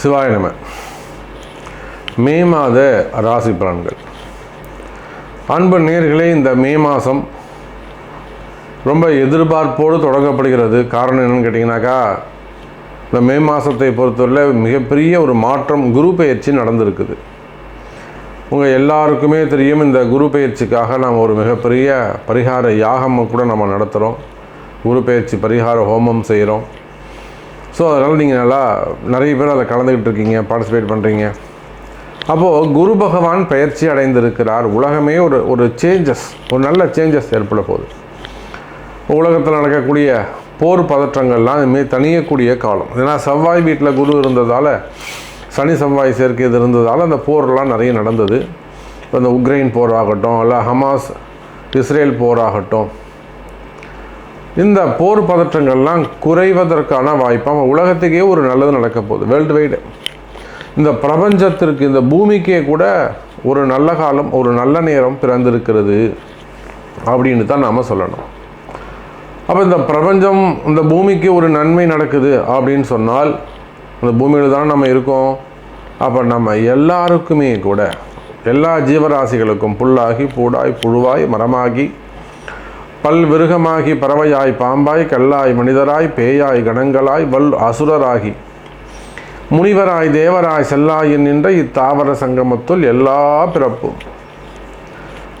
சிவாய நம. மே மாத ராசி பலன்கள். அன்பு நேயர்களே, இந்த மே மாதம் ரொம்ப எதிர்பார்ப்போடு தொடங்கப்படுகிறது. காரணம் என்னென்னு கேட்டிங்கனாக்கா, இந்த மே மாதத்தை பொறுத்தவரை மிகப்பெரிய ஒரு மாற்றம், குரு பெயர்ச்சி நடந்திருக்குது. உங்கள் எல்லாருக்குமே தெரியும், இந்த குரு பெயர்ச்சிக்காக நாம் ஒரு மிகப்பெரிய பரிகார யாகம் கூட நம்ம நடத்துகிறோம். குரு பெயர்ச்சி பரிகார ஹோமம் செய்கிறோம். ஸோ அதனால் நீங்கள் நிறைய பேர் அதில் கலந்துக்கிட்டு இருக்கீங்க, பார்ட்டிசிபேட் பண்ணுறீங்க. அப்போது குரு பகவான் பெயர்ச்சி அடைந்திருக்கிறார். உலகமே ஒரு சேஞ்சஸ், ஒரு நல்ல சேஞ்சஸ் ஏற்பட போகுது. உலகத்தில் நடக்கக்கூடிய போர் பதற்றங்கள்லாம் இதுமாரி தணியக்கூடிய காலம். ஏன்னா செவ்வாய் வீட்டில் குரு இருந்ததால், சனி செவ்வாய் சேர்க்கை இது இருந்ததால் அந்த போர்லாம் நிறைய நடந்தது. இப்போ இந்த உக்ரைன் போர் ஆகட்டும், இல்லை ஹமாஸ் இஸ்ரேல் போர் ஆகட்டும், இந்த போர் பதற்றங்கள்லாம் குறைவதற்கான வாய்ப்பாக உலகத்துக்கே ஒரு நல்லது நடக்க போகுது. வேர்ல்டு வைடு, இந்த பிரபஞ்சத்திற்கு, இந்த பூமிக்கே கூட ஒரு நல்ல காலம், ஒரு நல்ல நேரம் பிறந்திருக்கிறது அப்படின்னு தான் நாம் சொல்லணும். அப்போ இந்த பிரபஞ்சம், இந்த பூமிக்கு ஒரு நன்மை நடக்குது அப்படின்னு சொன்னால், இந்த பூமியில் தான் நம்ம இருக்கோம். அப்போ நம்ம எல்லாருக்குமே கூட, எல்லா ஜீவராசிகளுக்கும் புல்லாகி பூடாய் புழுவாய் மரமாகி பல்விருகமாகி பறவையாய் பாம்பாய் கல்லாய் மனிதராய் பேயாய் கணங்களாய் வல் அசுரராகி முனிவராய் தேவராய் செல்லாயின் நின்ற இத்தாவர சங்கமத்துள் எல்லா பிறப்பும்.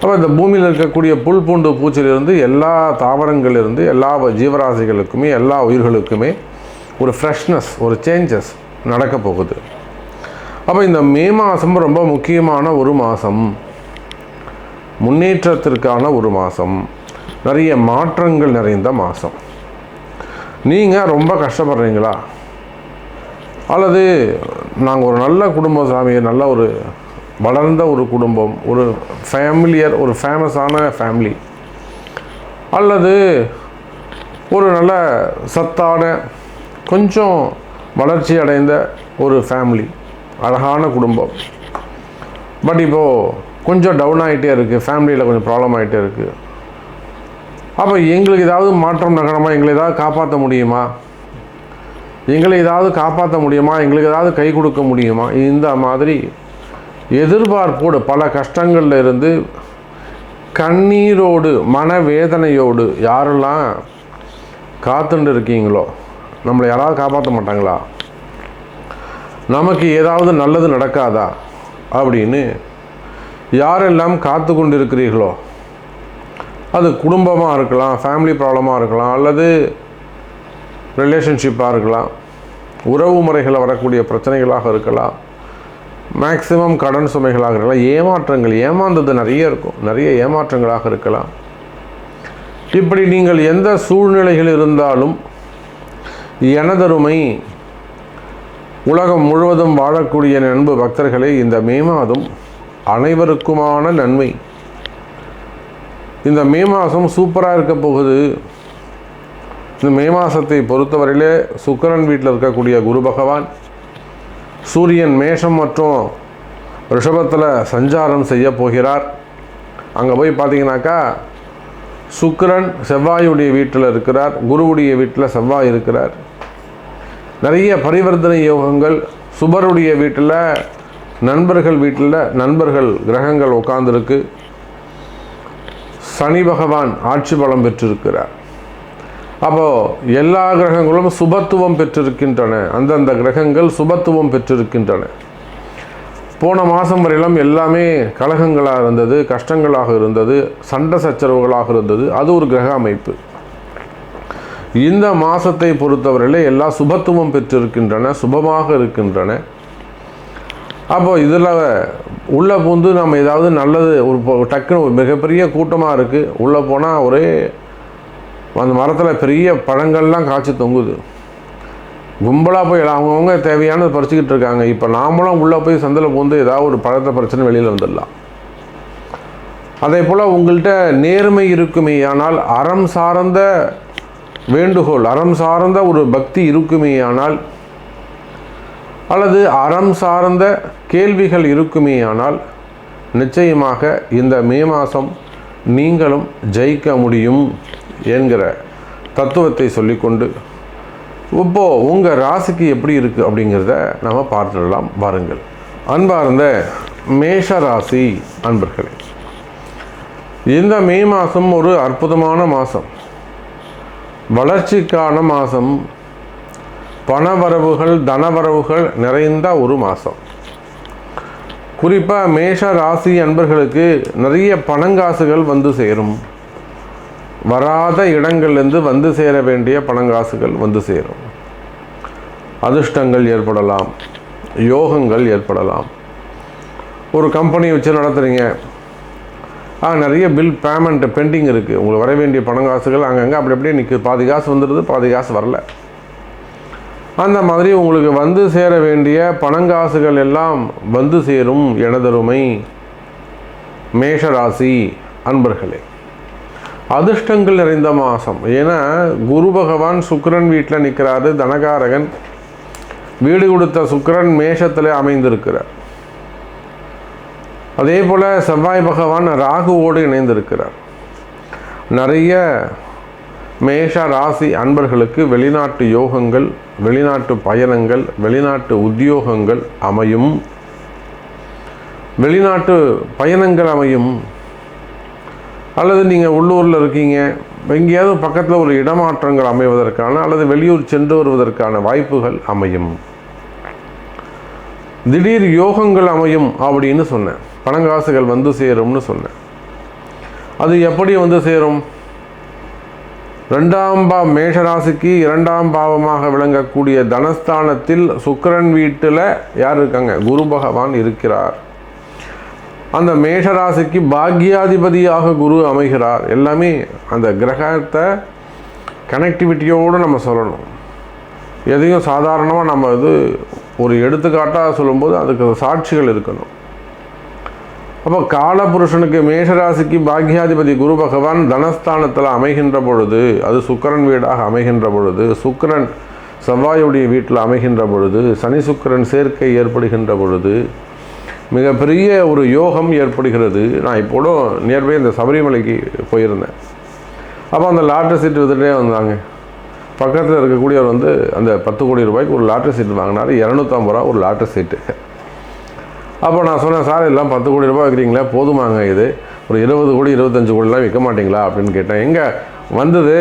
அப்போ இந்த பூமியில் இருக்கக்கூடிய புல் பூண்டு பூச்சிலிருந்து, எல்லா தாவரங்களிலிருந்து, எல்லா ஜீவராசிகளுக்குமே, எல்லா உயிர்களுக்குமே ஒரு ஃப்ரெஷ்னஸ், ஒரு சேஞ்சஸ் நடக்க போகுது. அப்போ இந்த மே மாதம் ரொம்ப முக்கியமான ஒரு மாதம், முன்னேற்றத்திற்கான ஒரு மாதம், நிறைய மாற்றங்கள் நிறைந்த மாதம். நீங்கள் ரொம்ப கஷ்டப்படுறீங்களா, அல்லது நாங்கள் ஒரு நல்ல குடும்பம் சாமி, நல்ல ஒரு வளர்ந்த ஒரு குடும்பம், ஒரு ஃபேமிலியர், ஒரு ஃபேமஸான ஃபேமிலி, அல்லது ஒரு நல்ல சத்தான கொஞ்சம் வளர்ச்சி அடைந்த ஒரு ஃபேமிலி, அழகான குடும்பம், பட் இப்போது கொஞ்சம் டவுன் ஆகிட்டே இருக்குது, ஃபேமிலியில் கொஞ்சம் ப்ராப்ளம் ஆகிட்டே இருக்குது. அப்போ எங்களுக்கு ஏதாவது மாற்றம் நகரமா, எங்களை ஏதாவது காப்பாற்ற முடியுமா, எங்களுக்கு ஏதாவது கை கொடுக்க முடியுமா, இந்த மாதிரி எதிர்பார்ப்போடு பல கஷ்டங்களில் இருந்து கண்ணீரோடு மனவேதனையோடு யாரெல்லாம் காத்துட்டு இருக்கீங்களோ, நம்மளை யாராவது காப்பாற்ற மாட்டாங்களா, நமக்கு ஏதாவது நல்லது நடக்காதா அப்படின்னு யாரெல்லாம் காத்து கொண்டு இருக்கிறீர்களோ, அது குடும்பமாக இருக்கலாம், ஃபேமிலி ப்ராப்ளமாக இருக்கலாம், அல்லது ரிலேஷன்ஷிப்பாக இருக்கலாம், உறவு முறைகளில் வரக்கூடிய பிரச்சனைகளாக இருக்கலாம், மேக்சிமம் கடன் சுமைகளாக இருக்கலாம், ஏமாற்றங்கள், ஏமாந்தது நிறைய இருக்கும், நிறைய ஏமாற்றங்களாக இருக்கலாம். இப்படி நீங்கள் எந்த சூழ்நிலைகள் இருந்தாலும், எனதருமை உலகம் முழுவதும் வாழக்கூடிய அன்பு பக்தர்களே, இந்த மே மாதம் அனைவருக்குமான நன்மை. இந்த மே மாதம் சூப்பராக இருக்க போகுது. இந்த மே மாதத்தை பொறுத்தவரையிலே சுக்கிரன் வீட்டில் இருக்கக்கூடிய குரு பகவான், சூரியன் மேஷம் மற்றும் ரிஷபத்தில் சஞ்சாரம் செய்ய போகிறார். அங்கே போய் பார்த்தீங்கன்னாக்கா சுக்கிரன் செவ்வாயுடைய வீட்டில் இருக்கிறார், குருவுடைய வீட்டில் செவ்வாய் இருக்கிறார். நிறைய பரிவர்த்தனை யோகங்கள். சுபருடைய வீட்டில், நண்பர்கள் வீட்டில் நண்பர்கள் கிரகங்கள் உட்கார்ந்துருக்கு. சனி பகவான் ஆட்சி பலம் பெற்றிருக்கிறார். அப்போது எல்லா கிரகங்களும் சுபத்துவம் பெற்றிருக்கின்றன. அந்தந்த கிரகங்கள் சுபத்துவம் பெற்றிருக்கின்றன. போன மாதம் வரையிலும் எல்லாமே கலகங்களாக இருந்தது, கஷ்டங்களாக இருந்தது, சண்டை சச்சரவுகளாக இருந்தது. அது ஒரு கிரக அமைப்பு. இந்த மாதத்தை பொறுத்தவரையிலே எல்லா சுபத்துவம் பெற்றிருக்கின்றன, சுபமாக இருக்கின்றன. அப்போது இதில் உள்ளே பூந்து நம்ம ஏதாவது நல்லது, ஒரு டக்குன்னு ஒரு மிகப்பெரிய கூட்டமாக இருக்குது, உள்ளே போனால் ஒரே அந்த மரத்தில் பெரிய பழங்கள்லாம் காய்ச்சி தொங்குது. கும்பலாக போய் அவங்கவுங்க தேவையானது பறிச்சுக்கிட்டு இருக்காங்க. இப்போ நாமளும் உள்ளே போய் சந்தில் பூந்து ஏதாவது ஒரு பழத்தை பிரச்சனை வெளியில் வந்துடலாம். அதே போல் உங்கள்கிட்ட நேர்மை இருக்குமே ஆனால், அறம் சார்ந்த வேண்டுகோள், அறம் சார்ந்த ஒரு பக்தி இருக்குமே ஆனால், அல்லது அறம் சார்ந்த கேள்விகள் இருக்குமே ஆனால், நிச்சயமாக இந்த மே மாதம் நீங்களும் ஜெயிக்க முடியும் என்கிற தத்துவத்தை சொல்லிக்கொண்டு இப்போது உங்கள் ராசிக்கு எப்படி இருக்குது அப்படிங்கிறத நம்ம பார்த்துடலாம் பாருங்கள். அன்பார்ந்த மேஷ ராசி அன்பர்களே, இந்த மே மாதம் ஒரு அற்புதமான மாதம், வளர்ச்சிக்கான மாதம், பணவரவுகள் தனவரவுகள் நிறைந்த ஒரு மாதம். குறிப்பாக மேஷ ராசி அன்பர்களுக்கு நிறைய பணங்காசுகள் வந்து சேரும். வராத இடங்கள்லேருந்து வந்து சேர வேண்டிய பணங்காசுகள் வந்து சேரும். அதிர்ஷ்டங்கள் ஏற்படலாம், யோகங்கள் ஏற்படலாம். ஒரு கம்பெனி வச்சு நடத்துகிறீங்க, நிறைய பில் பேமெண்ட் பெண்டிங் இருக்குது, உங்களுக்கு வர வேண்டிய பணங்காசுகள் அங்கங்கே அப்படி அப்படியே நிற்குது. பாதி காசு வந்துடுது, பாதி காசு வரல. அந்த மாதிரி உங்களுக்கு வந்து சேர வேண்டிய பணங்காசுகள் எல்லாம் வந்து சேரும் எனதருமை மேஷராசி அன்பர்களே. அதிர்ஷ்டங்கள் நிறைந்த மாதம். ஏன்னா குரு பகவான் சுக்கிரன் வீட்டில் நிற்கிறாரு, தனகாரகன். வீடு கொடுத்த சுக்கிரன் மேஷத்தில் அமைந்திருக்கிறார். அதே போல் செவ்வாய் பகவான் ராகுவோடு இணைந்திருக்கிறார். நிறைய மேஷ ராசி அன்பர்களுக்கு வெளிநாட்டு யோகங்கள், வெளிநாட்டு பயணங்கள், வெளிநாட்டு உத்தியோகங்கள் அமையும். வெளிநாட்டு பயணங்கள் அமையும். அல்லது நீங்கள் உள்ளூரில் இருக்கீங்க, எங்கேயாவது பக்கத்தில் ஒரு இடமாற்றங்கள் அமைவதற்கான அல்லது வெளியூர் சென்று வருவதற்கான வாய்ப்புகள் அமையும். திடீர் யோகங்கள் அமையும் அப்படின்னு சொன்னேன். பணங்காசுகள் வந்து சேரும்னு சொன்னேன். அது எப்படி வந்து சேரும்? மேஷராசிக்கு 2ஆம் பாவமாக விளங்கக்கூடிய தனஸ்தானத்தில் சுக்கிரன் வீட்டில் யார் இருக்காங்க? குரு பகவான் இருக்கிறார். அந்த மேஷராசிக்கு பாக்யாதிபதியாக குரு அமைகிறார். எல்லாமே அந்த கிரகத்தை கனெக்டிவிட்டியோடு நம்ம சொல்லணும். எதையும் சாதாரணமாக நம்ம ஒரு எடுத்துக்காட்டாக சொல்லும்போது அதுக்கு சாட்சிகள் இருக்கணும். அப்போ காலபுருஷனுக்கு மேஷராசிக்கு பாக்யாதிபதி குரு பகவான் தனஸ்தானத்தில் அமைகின்ற பொழுது, அது சுக்கிரன் வீடாக அமைகின்ற பொழுது, சுக்கிரன் செவ்வாயுடைய வீட்டில் அமைகின்ற பொழுது, சனி சுக்கிரன் சேர்க்கை ஏற்படுகின்ற பொழுது மிகப்பெரிய ஒரு யோகம் ஏற்படுகிறது. நான் இப்போது நியர்பை இந்த சபரிமலைக்கு போயிருந்தேன். அப்போ அந்த லாட்ரி சீட்டு வித்துட்டே வந்தாங்க. பக்கத்தில் இருக்கக்கூடியவர் அந்த 10 கோடி ரூபாய்க்கு ஒரு லாட்ரி சீட்டு வாங்கினார். 250 ரூபா ஒரு லாட்ரி சீட்டு. அப்போ நான் சொன்னேன், சார் எல்லாம் 10 கோடி ரூபாய் வைக்கிறீங்களா, போதுமாங்க, இது ஒரு 20 கோடி 25 கோடிலாம் விற்க மாட்டிங்களா அப்படின்னு கேட்டேன். எங்கே வந்தது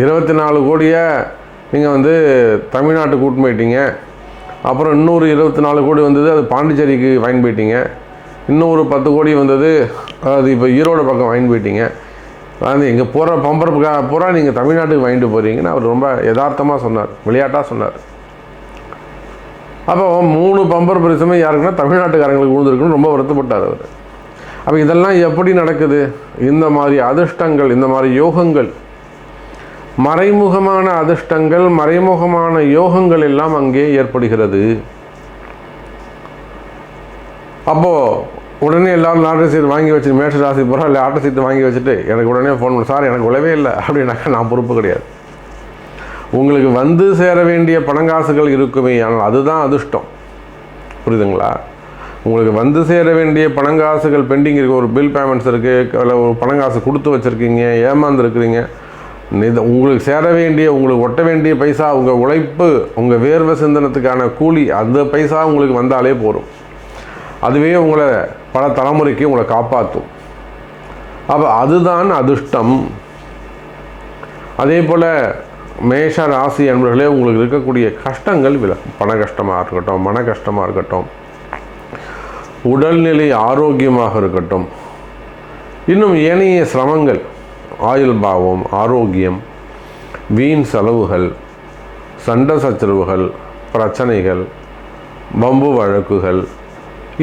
24 கோடியை நீங்கள் தமிழ்நாட்டுக்கு கூட்டு போயிட்டீங்க. அப்புறம் இன்னொரு 24 கோடி வந்தது, அது பாண்டிச்சேரிக்கு வாங்கி போயிட்டீங்க. இன்னொரு 10 கோடி வந்தது, அது இப்போ ஈரோடு பக்கம் வாங்கி போயிட்டீங்க. இங்கே போகிற பம்பர் பூரா நீங்கள் தமிழ்நாட்டுக்கு வாங்கிட்டு போகிறீங்கன்னு அவர் ரொம்ப யதார்த்தமாக சொன்னார், விளையாட்டாக சொன்னார். அப்போ 3 பம்பர் பரிசுமே யாருக்குன்னா தமிழ்நாட்டுக்காரங்களுக்கு விழுந்துருக்குன்னு ரொம்ப வருத்தப்பட்டார் அவர். அப்போ இதெல்லாம் எப்படி நடக்குது? இந்த மாதிரி அதிர்ஷ்டங்கள், இந்த மாதிரி யோகங்கள், மறைமுகமான அதிர்ஷ்டங்கள், மறைமுகமான யோகங்கள் எல்லாம் அங்கே ஏற்படுகிறது. அப்போது உடனே எல்லாரும் லாட்ரி சீட் வாங்கி வச்சு, மேஷ ராசி பூரா லாட்ரி சீட்டு வாங்கி வச்சுட்டு எனக்கு உடனே ஃபோன் பண்ணி, சார் எனக்கு உழவே இல்லை அப்படின்னாக்கா நான் பொறுப்பு கிடையாது. உங்களுக்கு வந்து சேர வேண்டிய பணங்காசுகள் இருக்குமே, ஆனால் அதுதான் அதிர்ஷ்டம். புரியுதுங்களா? உங்களுக்கு வந்து சேர வேண்டிய பணங்காசுகள் பெண்டிங் இருக்குது, ஒரு பில் பேமெண்ட்ஸ் இருக்குது, இல்லை ஒரு பணங்காசு கொடுத்து வச்சுருக்கீங்க, ஏமாந்துருக்குறீங்க. உங்களுக்கு சேர வேண்டிய, உங்களுக்கு ஒட்ட வேண்டிய பைசா, உங்கள் உழைப்பு, உங்கள் வேர்வை சிந்தனத்துக்கான கூலி, அந்த பைசா உங்களுக்கு வந்தாலே போதும். அதுவே உங்களை பல தலைமுறைக்கு உங்களை காப்பாற்றும். அப்போ அதுதான் அதிர்ஷ்டம். அதே போல் மேஷ ராசி என்பவர்களே, உங்களுக்கு இருக்கக்கூடிய கஷ்டங்கள் விலகும். பண கஷ்டமாக இருக்கட்டும், மன கஷ்டமாக இருக்கட்டும், உடல்நிலை ஆரோக்கியமாக இருக்கட்டும், இன்னும் ஏனைய சிரமங்கள், ஆயுள் பாவம், ஆரோக்கியம், வீண் செலவுகள், சண்டை சச்சரவுகள், பிரச்சனைகள், வம்பு வழக்குகள்,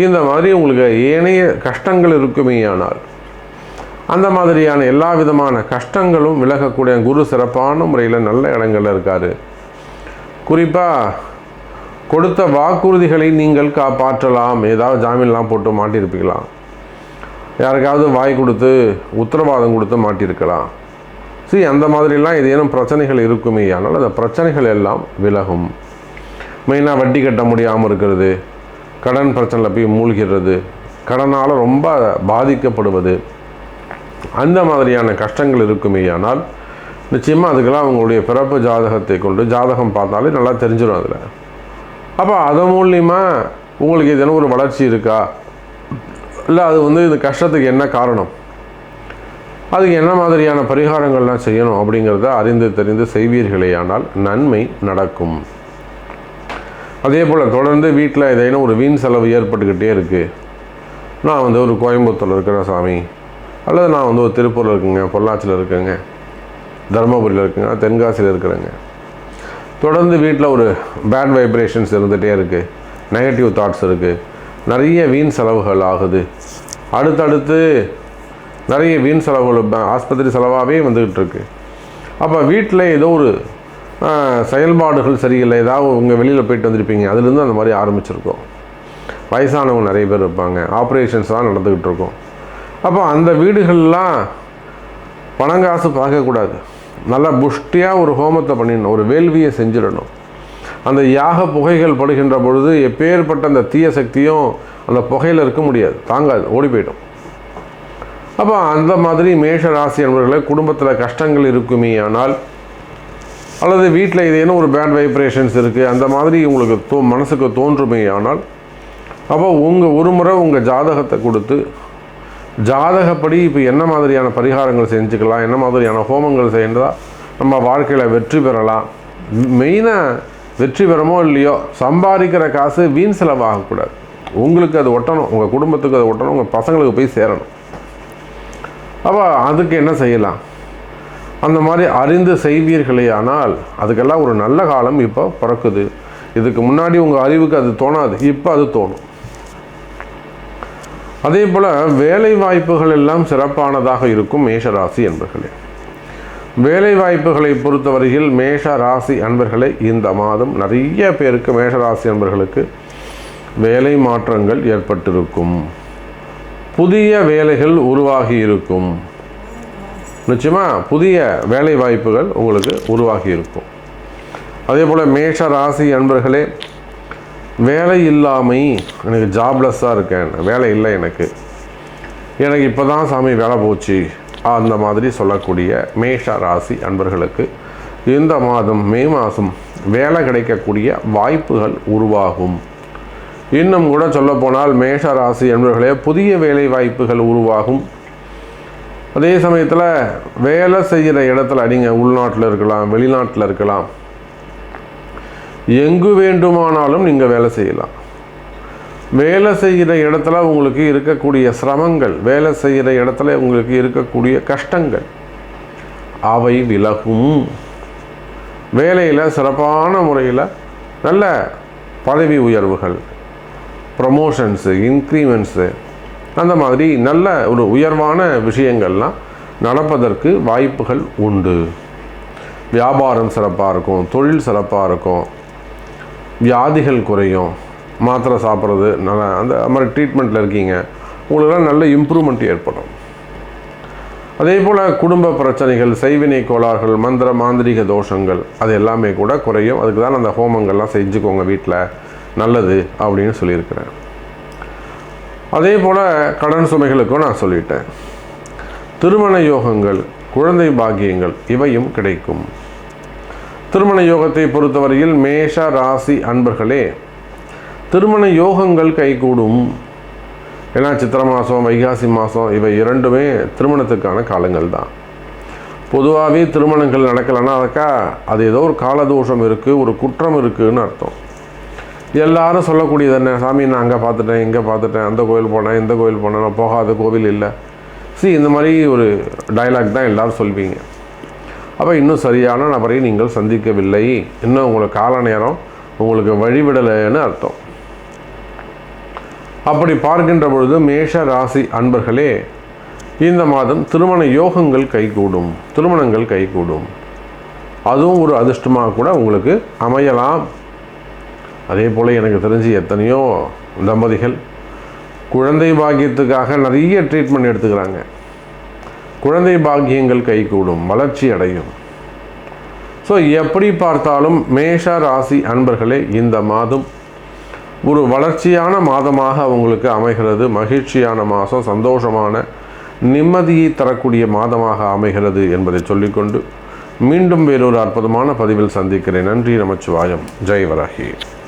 இந்த மாதிரி உங்களுக்கு ஏனைய கஷ்டங்கள் இருக்குமேயானால் அந்த மாதிரியான எல்லா விதமான கஷ்டங்களும் விலகக்கூடிய குரு சிறப்பான முறையில் நல்ல இடங்களில் இருக்கார். குறிப்பாக கொடுத்த வாக்குறுதிகளை நீங்கள் காப்பாற்றலாம். ஏதாவது ஜாமீன்லாம் போட்டு மாட்டியிருப்பீங்களா, யாருக்காவது வாய் கொடுத்து உத்தரவாதம் கொடுத்து மாட்டியிருக்கலாம். அந்த மாதிரிலாம் ஏதேனும் பிரச்சனைகள் இருக்குமே, ஆனால் அந்த பிரச்சனைகள் எல்லாம் விலகும். மெயினாக வட்டி கட்ட முடியாமல் இருக்கிறது, கடன் பிரச்சனையில் போய் மூழ்கிறது, கடனால் ரொம்ப பாதிக்கப்படுவது, அந்த மாதிரியான கஷ்டங்கள் இருக்குமேயானால் நிச்சயமாக அதுக்கெல்லாம் அவங்களுடைய பிறப்பு ஜாதகத்தை கொண்டு ஜாதகம் பார்த்தாலே நல்லா தெரிஞ்சிடும் அதில். அப்போ அதன் மூலியமாக உங்களுக்கு ஏதேனும் ஒரு வளர்ச்சி இருக்கா, இல்லை அது இந்த கஷ்டத்துக்கு என்ன காரணம், அதுக்கு என்ன மாதிரியான பரிகாரங்கள்லாம் செய்யணும் அப்படிங்கிறத அறிந்து தெரிந்து செய்வீர்களேயானால் நன்மை நடக்கும். அதே போல் தொடர்ந்து வீட்டில் ஏதேனும் ஒரு வீண் செலவு ஏற்பட்டுக்கிட்டே இருக்குது, நான் ஒரு கோயம்புத்தூரில் இருக்கிற சாமி, அல்லது நான் ஒரு திருப்பூரில் இருக்குங்க, பொள்ளாச்சியில் இருக்குங்க, தருமபுரியில் இருக்குங்க, தென்காசியில் இருக்கிறேங்க, தொடர்ந்து வீட்டில் ஒரு பேட் வைப்ரேஷன்ஸ் இருந்துகிட்டே இருக்குது, நெகட்டிவ் தாட்ஸ் இருக்குது, நிறைய வீண் செலவுகள் ஆகுது, அடுத்தடுத்து நிறைய வீண் செலவுகள் ஆஸ்பத்திரி செலவாகவே வந்துக்கிட்டு இருக்கு. அப்போ வீட்டில் ஏதோ ஒரு செயல்பாடுகள் சரியில்லை, ஏதாவது உங்கள் வெளியில் போயிட்டு வந்திருப்பீங்க, அதுலேருந்து அந்த மாதிரி ஆரம்பிச்சிருக்கோம். வயசானவங்க நிறைய பேர் இருப்பாங்க, ஆப்ரேஷன்ஸ் தான் நடந்துக்கிட்டு இருக்கோம். அப்போ அந்த வீடுகள்லாம் பணங்காசு பார்க்கக்கூடாது, நல்லா புஷ்டியாக ஒரு ஹோமத்தை பண்ணிடணும், ஒரு வேள்வியை செஞ்சிடணும். அந்த யாக புகைகள் படுகின்ற பொழுது எப்பேற்பட்ட அந்த தீய சக்தியும் அந்த புகையில் இருக்க முடியாது, தாங்காது, ஓடி போய்டும். அப்போ அந்த மாதிரி மேஷ ராசி என்பவர்களை குடும்பத்தில் கஷ்டங்கள் இருக்குமே ஆனால், அல்லது வீட்டில் ஏதேனும் ஒரு பேட் வைப்ரேஷன்ஸ் இருக்குது அந்த மாதிரி உங்களுக்கு மனசுக்கு தோன்றுமே ஆனால், அப்போ ஒரு முறை உங்கள் ஜாதகத்தை கொடுத்து ஜாதகப்படி இப்போ என்ன மாதிரியான பரிகாரங்கள் செஞ்சுக்கலாம், என்ன மாதிரியான ஹோமங்கள் செய்யறதா நம்ம வாழ்க்கையில் வெற்றி பெறலாம். மெயினாக வெற்றி பெறமோ இல்லையோ சம்பாதிக்கிற காசு வீண் செலவாகக்கூடாது, உங்களுக்கு அது ஒட்டணும், உங்கள் குடும்பத்துக்கு அது ஒட்டணும், உங்கள் பசங்களுக்கு போய் சேரணும். அப்போ அதுக்கு என்ன செய்யலாம், அந்த மாதிரி அறிந்து செய்வீர்களே ஆனால் அதுக்கெல்லாம் ஒரு நல்ல காலம் இப்போ பிறக்குது. இதுக்கு முன்னாடி உங்கள் அறிவுக்கு அது தோணாது, இப்போ அது தோணும். அதே போல் வேலை வாய்ப்புகள் எல்லாம் சிறப்பானதாக இருக்கும் மேஷராசி அன்பர்களே. வேலை வாய்ப்புகளை பொறுத்தவரையில் மேஷ ராசி அன்பர்களே இந்த மாதம் நிறைய பேருக்கு மேஷராசி அன்பர்களுக்கு வேலை மாற்றங்கள் ஏற்பட்டிருக்கும், புதிய வேலைகள் உருவாகி இருக்கும். நிச்சயமாக புதிய வேலை வாய்ப்புகள் உங்களுக்கு உருவாகி இருக்கும். அதே போல் மேஷ ராசி அன்பர்களே, வேலை இல்லாமை, எனக்கு ஜாப்லெஸ்ஸாக இருக்கேன், வேலை இல்லை எனக்கு இப்போ தான் சாமி வேலை போச்சு, அந்த மாதிரி சொல்லக்கூடிய மேஷ ராசி அன்பர்களுக்கு இந்த மாதம் மே மாதம் வேலை கிடைக்கக்கூடிய வாய்ப்புகள் உருவாகும். இன்னும் கூட சொல்லப்போனால் மேஷ ராசி அன்பர்களே புதிய வேலை வாய்ப்புகள் உருவாகும். அதே சமயத்தில் வேலை செய்கிற இடத்துல நீங்கள் உள்நாட்டில் இருக்கலாம், வெளிநாட்டில் இருக்கலாம், எங்கு வேண்டுமானாலும் நீங்கள் வேலை செய்யலாம். வேலை செய்கிற இடத்துல உங்களுக்கு இருக்கக்கூடிய சிரமங்கள், வேலை செய்கிற இடத்துல உங்களுக்கு இருக்கக்கூடிய கஷ்டங்கள் அவை விலகும். வேலையில் சிறப்பான முறையில் நல்ல பதவி உயர்வுகள், ப்ரமோஷன்ஸு, இன்க்ரிமெண்ட்ஸு, அந்த மாதிரி நல்ல ஒரு உயர்வான விஷயங்கள்லாம் நடப்பதற்கு வாய்ப்புகள் உண்டு. வியாபாரம் சிறப்பாக இருக்கும், தொழில் சிறப்பாக இருக்கும், வியாதிகள் குறையும், மாத்திரை சாப்பிட்றது நல்லா அந்த மாதிரி ட்ரீட்மெண்ட்டில் இருக்கீங்க, உங்களுக்கெல்லாம் நல்ல இம்ப்ரூவ்மெண்ட் ஏற்படும். அதே போல் குடும்ப பிரச்சனைகள், செய்வினை கோளாறுகள், மந்திர மாந்திரிக தோஷங்கள் அது எல்லாமே கூட குறையும். அதுக்கு தான் அந்த ஹோமங்கள்லாம் செஞ்சுக்கோங்க வீட்டில், நல்லது அப்படின்னு சொல்லியிருக்கிறேன். அதே போல் கடன் சுமைகளுக்கும் நான் சொல்லிட்டேன். திருமண யோகங்கள், குழந்தை பாக்கியங்கள் இவையும் கிடைக்கும். திருமண யோகத்தை பொறுத்தவரையில் மேஷ ராசி அன்பர்களே திருமண யோகங்கள் கைகூடும். ஏன்னா சித்திரை மாதம், வைகாசி மாதம் இவை இரண்டுமே திருமணத்துக்கான காலங்கள் தான். பொதுவாகவே திருமணங்கள் நடக்கலைன்னா அதுக்கா அது ஏதோ ஒரு காலதோஷம் இருக்குது, ஒரு குற்றம் இருக்குதுன்னு அர்த்தம். எல்லாரும் சொல்லக்கூடியது என்ன, சாமி நான் அங்கே பார்த்துட்டேன், இங்கே பார்த்துட்டேன், அந்த கோவில் போனேன், இந்த கோவில் போனேன், நான் போகாத கோவில் இல்லை. இந்த மாதிரி ஒரு டைலாக் தான் எல்லோரும் சொல்வீங்க. அப்போ இன்னும் சரியான நபரை நீங்கள் சந்திக்கவில்லை, இன்னும் உங்களுக்கு கால நேரம் உங்களுக்கு வழிவிடலைன்னு அர்த்தம். அப்படி பார்க்கின்ற பொழுது மேஷ ராசி அன்பர்களே இந்த மாதம் திருமண யோகங்கள் கைகூடும், திருமணங்கள் கைகூடும். அதுவும் ஒரு அதிர்ஷ்டமாக கூட உங்களுக்கு அமையலாம். அதே போல் எனக்கு தெரிஞ்சு எத்தனையோ தம்பதிகள் குழந்தை பாக்கியத்துக்காக நிறைய ட்ரீட்மெண்ட் எடுத்துக்கிறாங்க. குழந்தை பாக்கியங்கள் கைகூடும், வளர்ச்சி அடையும். ஸோ எப்படி பார்த்தாலும் மேஷ ராசி அன்பர்களே இந்த மாதம் ஒரு வளர்ச்சியான மாதமாக அவங்களுக்கு அமைகிறது. மகிழ்ச்சியான மாதம், சந்தோஷமான நிம்மதியை தரக்கூடிய மாதமாக அமைகிறது என்பதை சொல்லிக்கொண்டு மீண்டும் வேறொரு அற்புதமான பதிவில் சந்திக்கிறேன். நன்றி. நமச்சிவாயம். ஜெய் வராகி.